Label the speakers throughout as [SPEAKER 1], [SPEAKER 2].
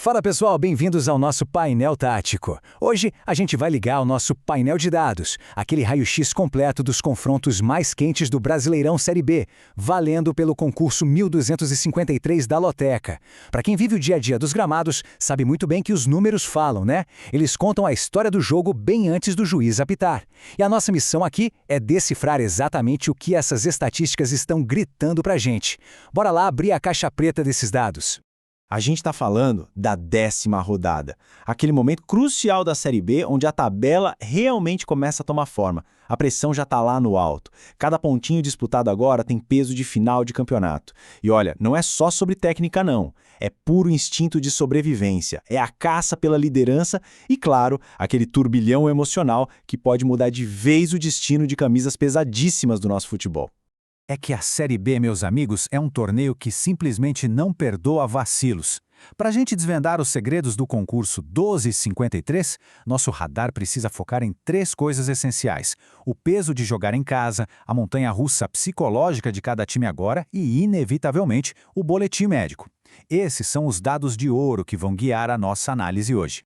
[SPEAKER 1] Fala pessoal, bem-vindos ao nosso painel tático. Hoje a gente vai ligar o nosso painel de dados, aquele raio-x completo dos confrontos mais quentes do Brasileirão Série B, valendo pelo concurso 1253 da Loteca. Para quem vive o dia a dia dos gramados, sabe muito bem que os números falam, né? Eles contam a história do jogo bem antes do juiz apitar. E a nossa missão aqui é decifrar exatamente o que essas estatísticas estão gritando pra gente. Bora lá abrir a caixa preta desses dados.
[SPEAKER 2] A gente está falando da 10ª rodada, aquele momento crucial da Série B onde a tabela realmente começa a tomar forma. A pressão já está lá no alto. Cada pontinho disputado agora tem peso de final de campeonato. E olha, não é só sobre técnica não, é puro instinto de sobrevivência, é a caça pela liderança e, claro, aquele turbilhão emocional que pode mudar de vez o destino de camisas pesadíssimas do nosso futebol.
[SPEAKER 1] É que a Série B, meus amigos, é um torneio que simplesmente não perdoa vacilos. Para a gente desvendar os segredos do concurso 1253, nosso radar precisa focar em 3 coisas essenciais: o peso de jogar em casa, a montanha-russa psicológica de cada time agora e, inevitavelmente, o boletim médico. Esses são os dados de ouro que vão guiar a nossa análise hoje.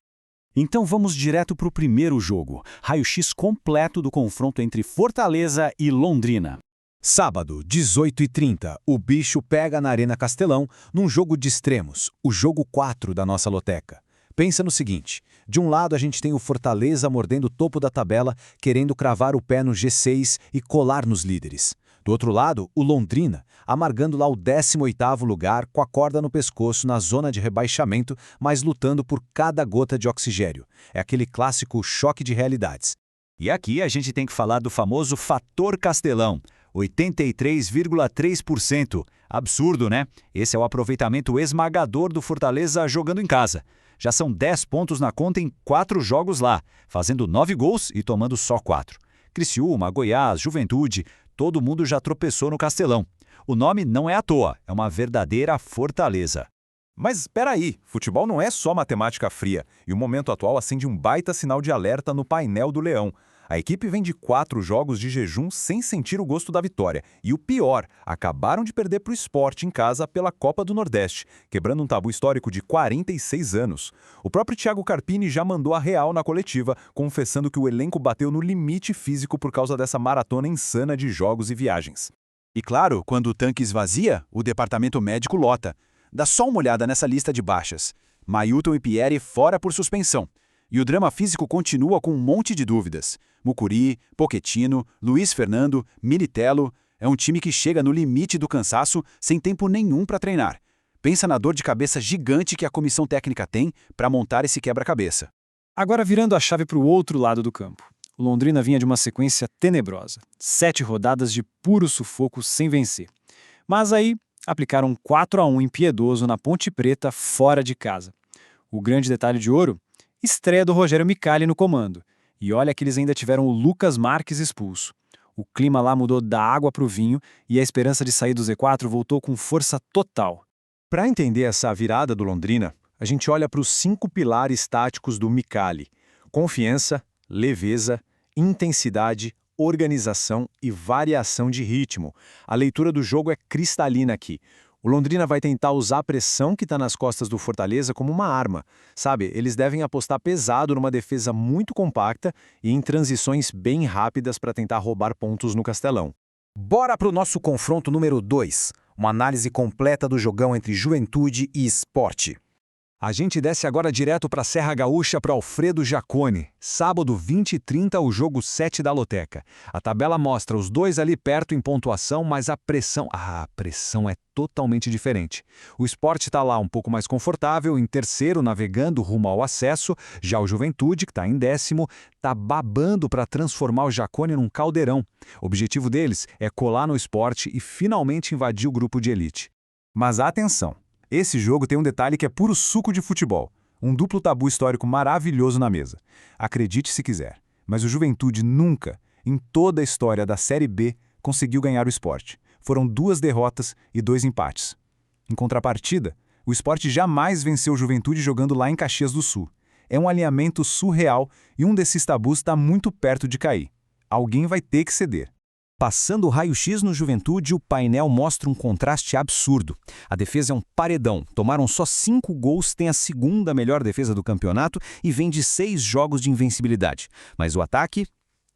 [SPEAKER 2] Então vamos direto para o primeiro jogo, raio-x completo do confronto entre Fortaleza e Londrina.
[SPEAKER 3] Sábado, 18h30, o bicho pega na Arena Castelão num jogo de extremos, o jogo 4 da nossa loteca. Pensa no seguinte, de um lado a gente tem o Fortaleza mordendo o topo da tabela, querendo cravar o pé no G6 e colar nos líderes. Do outro lado, o Londrina, amargando lá o 18º lugar com a corda no pescoço na zona de rebaixamento, mas lutando por cada gota de oxigênio. É aquele clássico choque de realidades.
[SPEAKER 4] E aqui a gente tem que falar do famoso fator Castelão. 83,3%. Absurdo, né? Esse é o aproveitamento esmagador do Fortaleza jogando em casa. Já são 10 pontos na conta em 4 jogos lá, fazendo 9 gols e tomando só 4. Criciúma, Goiás, Juventude, todo mundo já tropeçou no Castelão. O nome não é à toa, é uma verdadeira fortaleza.
[SPEAKER 5] Mas espera aí, futebol não é só matemática fria, e o momento atual acende um baita sinal de alerta no painel do Leão. A equipe vem de 4 jogos de jejum sem sentir o gosto da vitória. E o pior, acabaram de perder para o Sport em casa pela Copa do Nordeste, quebrando um tabu histórico de 46 anos. O próprio Thiago Carpini já mandou a real na coletiva, confessando que o elenco bateu no limite físico por causa dessa maratona insana de jogos e viagens.
[SPEAKER 3] E claro, quando o tanque esvazia, o departamento médico lota. Dá só uma olhada nessa lista de baixas. Mailton e Pierre fora por suspensão. E o drama físico continua com um monte de dúvidas. Mucuri, Pochettino, Luiz Fernando, Militello. É um time que chega no limite do cansaço sem tempo nenhum para treinar. Pensa na dor de cabeça gigante que a comissão técnica tem para montar esse quebra-cabeça.
[SPEAKER 6] Agora virando a chave para o outro lado do campo. O Londrina vinha de uma sequência tenebrosa. 7 rodadas de puro sufoco sem vencer. Mas aí aplicaram um 4-1 impiedoso na Ponte Preta fora de casa. O grande detalhe de ouro? Estreia do Rogério Micali no comando. E olha que eles ainda tiveram o Lucas Marques expulso. O clima lá mudou da água para o vinho e a esperança de sair do Z4 voltou com força total.
[SPEAKER 3] Para entender essa virada do Londrina, a gente olha para os 5 pilares táticos do Micali: confiança, leveza, intensidade, organização e variação de ritmo. A leitura do jogo é cristalina aqui. O Londrina vai tentar usar a pressão que está nas costas do Fortaleza como uma arma. Sabe, eles devem apostar pesado numa defesa muito compacta e em transições bem rápidas para tentar roubar pontos no Castelão.
[SPEAKER 1] Bora pro nosso confronto número 2, uma análise completa do jogão entre Juventude e Sport. A gente desce agora direto para a Serra Gaúcha para Alfredo Jaconi. Sábado 20h30, o jogo 7 da Loteca. A tabela mostra os dois ali perto em pontuação, mas a pressão é totalmente diferente. O Sport está lá um pouco mais confortável, em terceiro, navegando rumo ao acesso. Já o Juventude, que está em 10º, está babando para transformar o Jaconi num caldeirão. O objetivo deles é colar no Sport e finalmente invadir o grupo de elite. Mas atenção! Esse jogo tem um detalhe que é puro suco de futebol. Um duplo tabu histórico maravilhoso na mesa. Acredite se quiser, mas o Juventude nunca, em toda a história da Série B, conseguiu ganhar o Sport. Foram 2 derrotas e 2 empates. Em contrapartida, o Sport jamais venceu o Juventude jogando lá em Caxias do Sul. É um alinhamento surreal e um desses tabus está muito perto de cair. Alguém vai ter que ceder. Passando o raio-x no Juventude, o painel mostra um contraste absurdo. A defesa é um paredão. Tomaram só 5 gols, tem a segunda melhor defesa do campeonato e vem de 6 jogos de invencibilidade. Mas o ataque...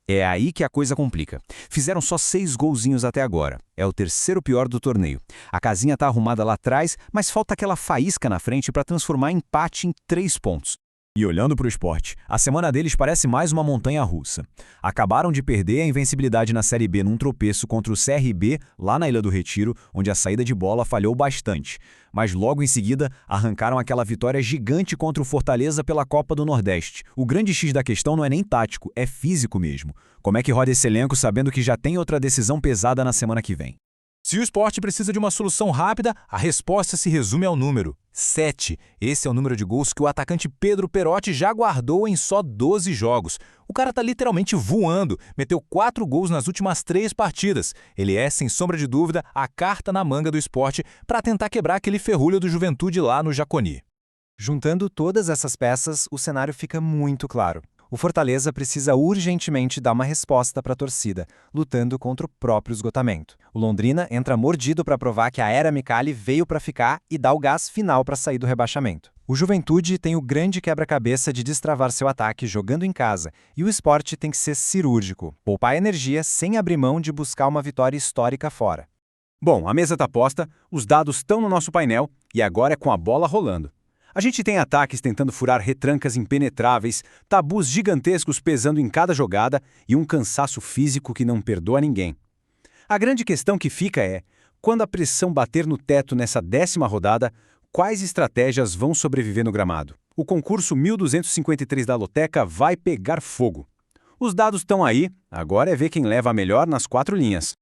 [SPEAKER 1] é aí que a coisa complica. Fizeram só 6 golzinhos até agora. É o terceiro pior do torneio. A casinha tá arrumada lá atrás, mas falta aquela faísca na frente para transformar empate em 3 pontos.
[SPEAKER 3] E olhando para o Sport, a semana deles parece mais uma montanha-russa. Acabaram de perder a invencibilidade na Série B num tropeço contra o CRB, lá na Ilha do Retiro, onde a saída de bola falhou bastante. Mas logo em seguida, arrancaram aquela vitória gigante contra o Fortaleza pela Copa do Nordeste. O grande X da questão não é nem tático, é físico mesmo. Como é que roda esse elenco sabendo que já tem outra decisão pesada na semana que vem?
[SPEAKER 5] Se o Sport precisa de uma solução rápida, a resposta se resume ao número 7. Esse é o número de gols que o atacante Pedro Perotti já guardou em só 12 jogos. O cara tá literalmente voando, meteu 4 gols nas últimas 3 partidas. Ele é, sem sombra de dúvida, a carta na manga do Sport para tentar quebrar aquele ferrolho do Juventude lá no Jaconi.
[SPEAKER 7] Juntando todas essas peças, o cenário fica muito claro. O Fortaleza precisa urgentemente dar uma resposta para a torcida, lutando contra o próprio esgotamento. O Londrina entra mordido para provar que a era Micali veio para ficar e dá o gás final para sair do rebaixamento. O Juventude tem o grande quebra-cabeça de destravar seu ataque jogando em casa, e o Sport tem que ser cirúrgico, poupar energia sem abrir mão de buscar uma vitória histórica fora.
[SPEAKER 3] Bom, a mesa está posta, os dados estão no nosso painel e agora é com a bola rolando. A gente tem ataques tentando furar retrancas impenetráveis, tabus gigantescos pesando em cada jogada e um cansaço físico que não perdoa ninguém. A grande questão que fica é, quando a pressão bater no teto nessa 10ª rodada, quais estratégias vão sobreviver no gramado? O concurso 1253 da Loteca vai pegar fogo. Os dados estão aí, agora é ver quem leva a melhor nas 4 linhas.